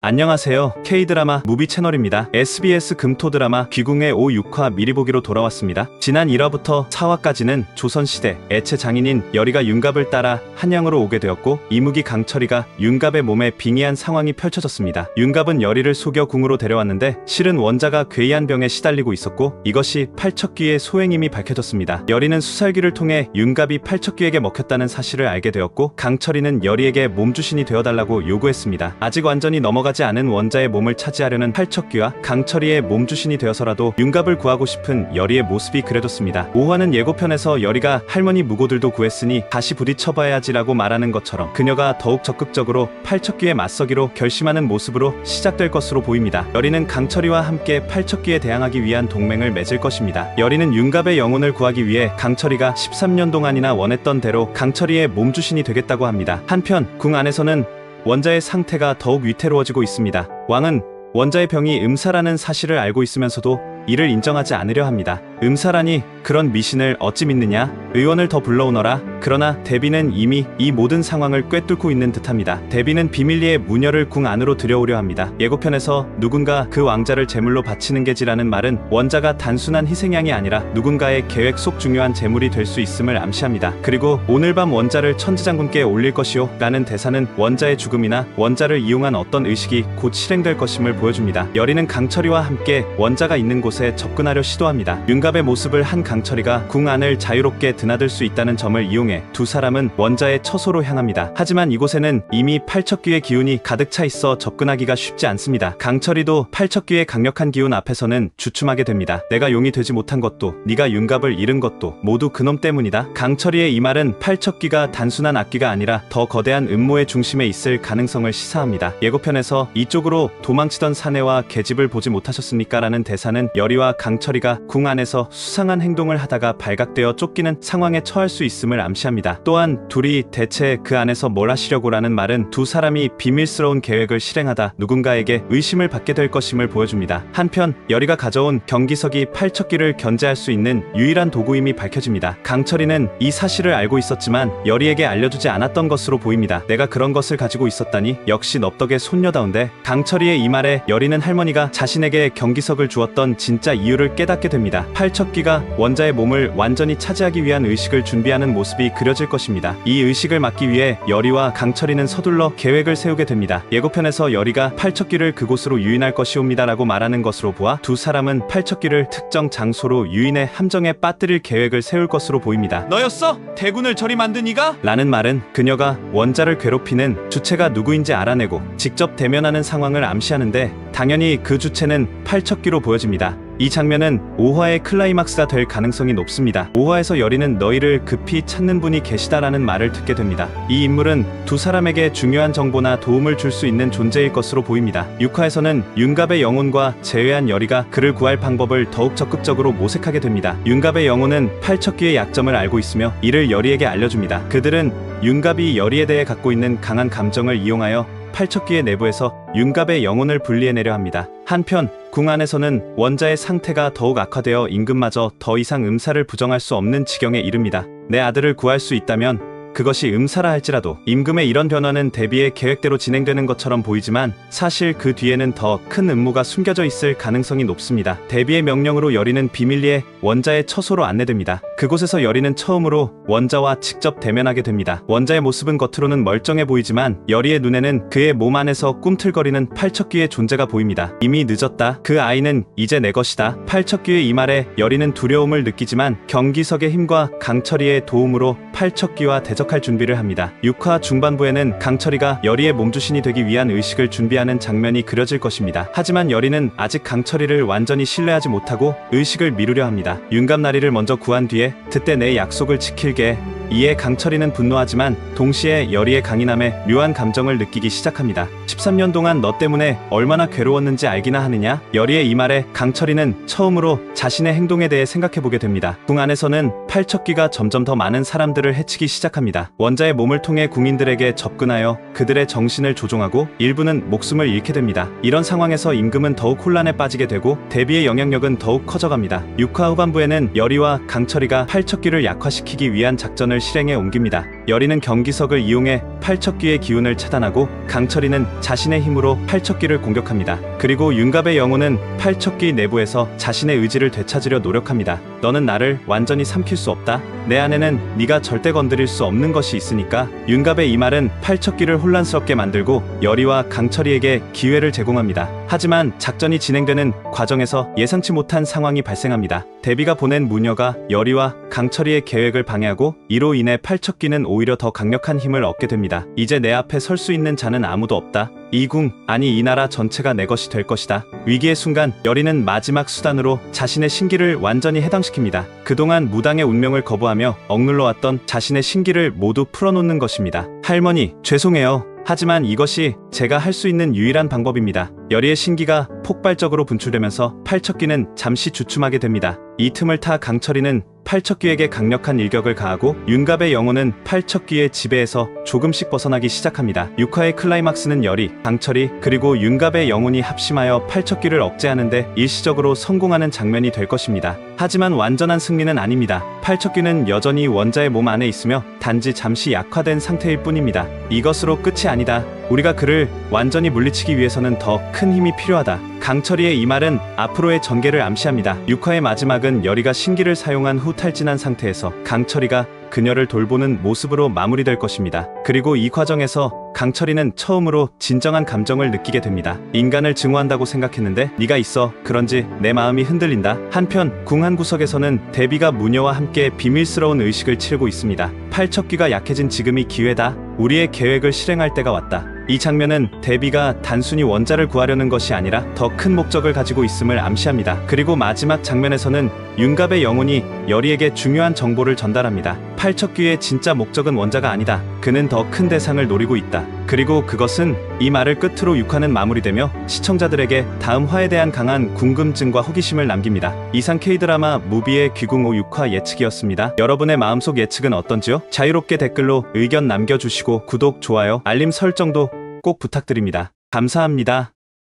안녕하세요. K드라마 무비 채널입니다. SBS 금토 드라마 귀궁의 5, 6화 미리 보기로 돌아왔습니다. 지난 1화부터 4화까지는 조선시대 애체 장인인 여리가 윤갑을 따라 한양으로 오게 되었고 이무기 강철이가 윤갑의 몸에 빙의한 상황이 펼쳐졌습니다. 윤갑은 여리를 속여 궁으로 데려왔는데 실은 원자가 괴이한 병에 시달리고 있었고 이것이 팔척귀의 소행임이 밝혀졌습니다. 여리는 수살기를 통해 윤갑이 팔척귀에게 먹혔다는 사실을 알게 되었고 강철이는 여리에게 몸주신이 되어달라고 요구했습니다. 아직 완전히 넘어가지 않은 원자의 몸을 차지하려는 팔척귀와 강철이의 몸주신이 되어서라도 윤갑을 구하고 싶은 여리의 모습이 그려졌습니다. 5화는 예고편에서 여리가 할머니 무고들도 구했으니 다시 부딪혀봐야지라고 말하는 것처럼 그녀가 더욱 적극적으로 팔척귀에 맞서기로 결심하는 모습으로 시작될 것으로 보입니다. 여리는 강철이와 함께 팔척귀에 대항하기 위한 동맹을 맺을 것입니다. 여리는 윤갑의 영혼을 구하기 위해 강철이가 13년 동안이나 원했던 대로 강철이의 몸주신이 되겠다고 합니다. 한편 궁 안에서는 원자의 상태가 더욱 위태로워지고 있습니다. 왕은 원자의 병이 음사라는 사실을 알고 있으면서도 이를 인정하지 않으려 합니다. 음사라니 그런 미신을 어찌 믿느냐? 의원을 더 불러오너라. 그러나 대비는 이미 이 모든 상황을 꿰뚫고 있는 듯합니다. 대비는 비밀리에 무녀를 궁 안으로 들여오려 합니다. 예고편에서 누군가 그 왕자를 제물로 바치는 게지라는 말은 원자가 단순한 희생양이 아니라 누군가의 계획 속 중요한 제물이 될 수 있음을 암시합니다. 그리고 오늘 밤 원자를 천지장군께 올릴 것이오 라는 대사는 원자의 죽음이나 원자를 이용한 어떤 의식이 곧 실행될 것임을 보여줍니다. 여리는 강철이와 함께 원자가 있는 곳에 접근하려 시도합니다. 윤갑의 모습을 한 강철이가 궁 안을 자유롭게 드나들 수 있다는 점을 이용해 두 사람은 원자의 처소로 향합니다. 하지만 이곳에는 이미 팔척귀의 기운이 가득 차 있어 접근하기가 쉽지 않습니다. 강철이도 팔척귀의 강력한 기운 앞에서는 주춤하게 됩니다. 내가 용이 되지 못한 것도 네가 윤갑을 잃은 것도 모두 그놈 때문이다. 강철이의 이 말은 팔척귀가 단순한 악귀가 아니라 더 거대한 음모의 중심에 있을 가능성을 시사합니다. 예고편에서 이쪽으로 도망치던 사내와 계집을 보지 못하셨습니까? 라는 대사는 여리와 강철이가 궁 안에서 수상한 행동을 하다가 발각되어 쫓기는 상황에 처할 수 있음을 암시합니다. 또한 둘이 대체 그 안에서 뭘 하시려고 라는 말은 두 사람이 비밀스러운 계획을 실행하다 누군가에게 의심을 받게 될 것임을 보여줍니다. 한편 여리가 가져온 경기석이 팔척귀를 견제할 수 있는 유일한 도구임이 밝혀집니다. 강철이는 이 사실을 알고 있었지만 여리에게 알려주지 않았던 것으로 보입니다. 내가 그런 것을 가지고 있었다니 역시 넙덕의 손녀다운데. 강철이의 이 말에 여리는 할머니가 자신에게 경기석을 주었던 진짜 이유를 깨닫게 됩니다. 팔척귀가 원자의 몸을 완전히 차지하기 위한 의식을 준비하는 모습이 그려질 것입니다. 이 의식을 막기 위해 여리와 강철이는 서둘러 계획을 세우게 됩니다. 예고편에서 여리가 팔척귀를 그곳으로 유인할 것이옵니다 라고 말하는 것으로 보아 두 사람은 팔척귀를 특정 장소로 유인해 함정에 빠뜨릴 계획을 세울 것으로 보입니다. 너였어? 대군을 저리 만든 이가? 라는 말은 그녀가 원자를 괴롭히는 주체가 누구인지 알아내고 직접 대면하는 상황을 암시하는데 당연히 그 주체는 팔척귀로 보여집니다. 이 장면은 5화의 클라이막스가 될 가능성이 높습니다. 5화에서 여리는 너희를 급히 찾는 분이 계시다라는 말을 듣게 됩니다. 이 인물은 두 사람에게 중요한 정보나 도움을 줄 수 있는 존재일 것으로 보입니다. 6화에서는 윤갑의 영혼과 재회한 여리가 그를 구할 방법을 더욱 적극적으로 모색하게 됩니다. 윤갑의 영혼은 팔척귀의 약점을 알고 있으며 이를 여리에게 알려줍니다. 그들은 윤갑이 여리에 대해 갖고 있는 강한 감정을 이용하여 팔척귀의 내부에서 윤갑의 영혼을 분리해내려 합니다. 한편 궁 안에서는 원자의 상태가 더욱 악화되어 임금마저 더 이상 음사를 부정할 수 없는 지경에 이릅니다. 내 아들을 구할 수 있다면 그것이 음사라 할지라도. 임금의 이런 변화는 대비의 계획대로 진행되는 것처럼 보이지만 사실 그 뒤에는 더 큰 음모가 숨겨져 있을 가능성이 높습니다. 대비의 명령으로 여리는 비밀리에 원자의 처소로 안내됩니다. 그곳에서 여리는 처음으로 원자와 직접 대면하게 됩니다. 원자의 모습은 겉으로는 멀쩡해 보이지만 여리의 눈에는 그의 몸 안에서 꿈틀거리는 팔척귀의 존재가 보입니다. 이미 늦었다. 그 아이는 이제 내 것이다. 팔척귀의 이 말에 여리는 두려움을 느끼지만 경기석의 힘과 강철이의 도움으로 팔척귀와 대적할 준비를 합니다. 6화 중반부에는 강철이가 여리의 몸주신이 되기 위한 의식을 준비하는 장면이 그려질 것입니다. 하지만 여리는 아직 강철이를 완전히 신뢰하지 못하고 의식을 미루려 합니다. 윤갑나리를 먼저 구한 뒤에 그때 내 약속을 지킬게. 이에 강철이는 분노하지만 동시에 여리의 강인함에 묘한 감정을 느끼기 시작합니다. 13년 동안 너 때문에 얼마나 괴로웠는지 알기나 하느냐? 여리의 이 말에 강철이는 처음으로 자신의 행동에 대해 생각해보게 됩니다. 궁 안에서는 팔척귀가 점점 더 많은 사람들을 해치기 시작합니다. 원자의 몸을 통해 궁인들에게 접근하여 그들의 정신을 조종하고 일부는 목숨을 잃게 됩니다. 이런 상황에서 임금은 더욱 혼란에 빠지게 되고 대비의 영향력은 더욱 커져갑니다. 6화 후반부에는 여리와 강철이가 팔척귀를 약화시키기 위한 작전을 실행에 옮깁니다. 여리는 경기석을 이용해 팔척귀의 기운을 차단하고 강철이는 자신의 힘으로 팔척귀를 공격합니다. 그리고 윤갑의 영혼은 팔척귀 내부에서 자신의 의지를 되찾으려 노력합니다. 너는 나를 완전히 삼킬 수 없다. 내 안에는 네가 절대 건드릴 수 없는 것이 있으니까. 윤갑의 이 말은 팔척귀를 혼란스럽게 만들고 여리와 강철이에게 기회를 제공합니다. 하지만 작전이 진행되는 과정에서 예상치 못한 상황이 발생합니다. 대비가 보낸 무녀가 여리와 강철이의 계획을 방해하고 이로 인해 팔척귀는 오히려 더 강력한 힘을 얻게 됩니다. 이제 내 앞에 설 수 있는 자는 아무도 없다. 이 궁, 아니 이 나라 전체가 내 것이 될 것이다. 위기의 순간 여리는 마지막 수단으로 자신의 신기를 완전히 해당시킵니다. 그동안 무당의 운명을 거부하며 억눌러왔던 자신의 신기를 모두 풀어놓는 것입니다. 할머니, 죄송해요. 하지만 이것이 제가 할 수 있는 유일한 방법입니다. 여리의 신기가 폭발적으로 분출되면서 팔척귀는 잠시 주춤하게 됩니다. 이 틈을 타 강철이는 팔척귀에게 강력한 일격을 가하고 윤갑의 영혼은 팔척귀의 지배에서 조금씩 벗어나기 시작합니다. 6화의 클라이막스는 여리, 강철이 그리고 윤갑의 영혼이 합심하여 팔척귀를 억제하는데 일시적으로 성공하는 장면이 될 것입니다. 하지만 완전한 승리는 아닙니다. 팔척귀는 여전히 원자의 몸 안에 있으며 단지 잠시 약화된 상태일 뿐입니다. 이것으로 끝이 아니다. 우리가 그를 완전히 물리치기 위해서는 더 큰 힘이 필요하다. 강철이의 이 말은 앞으로의 전개를 암시합니다. 6화의 마지막은 여리가 신기를 사용한 후 탈진한 상태에서 강철이가 그녀를 돌보는 모습으로 마무리될 것입니다. 그리고 이 과정에서 강철이는 처음으로 진정한 감정을 느끼게 됩니다. 인간을 증오한다고 생각했는데 네가 있어 그런지 내 마음이 흔들린다. 한편 궁 한 구석에서는 대비가 무녀와 함께 비밀스러운 의식을 치르고 있습니다. 팔척귀가 약해진 지금이 기회다. 우리의 계획을 실행할 때가 왔다. 이 장면은 대비가 단순히 원자를 구하려는 것이 아니라 더 큰 목적을 가지고 있음을 암시합니다. 그리고 마지막 장면에서는 윤갑의 영혼이 여리에게 중요한 정보를 전달합니다. 팔척귀의 진짜 목적은 원자가 아니다. 그는 더 큰 대상을 노리고 있다. 그리고 그것은 이 말을 끝으로 6화는 마무리되며 시청자들에게 다음 화에 대한 강한 궁금증과 호기심을 남깁니다. 이상 K드라마 무비의 귀궁 5, 6화 예측이었습니다. 여러분의 마음속 예측은 어떤지요? 자유롭게 댓글로 의견 남겨주시고 구독, 좋아요, 알림 설정도 꼭 부탁드립니다. 감사합니다.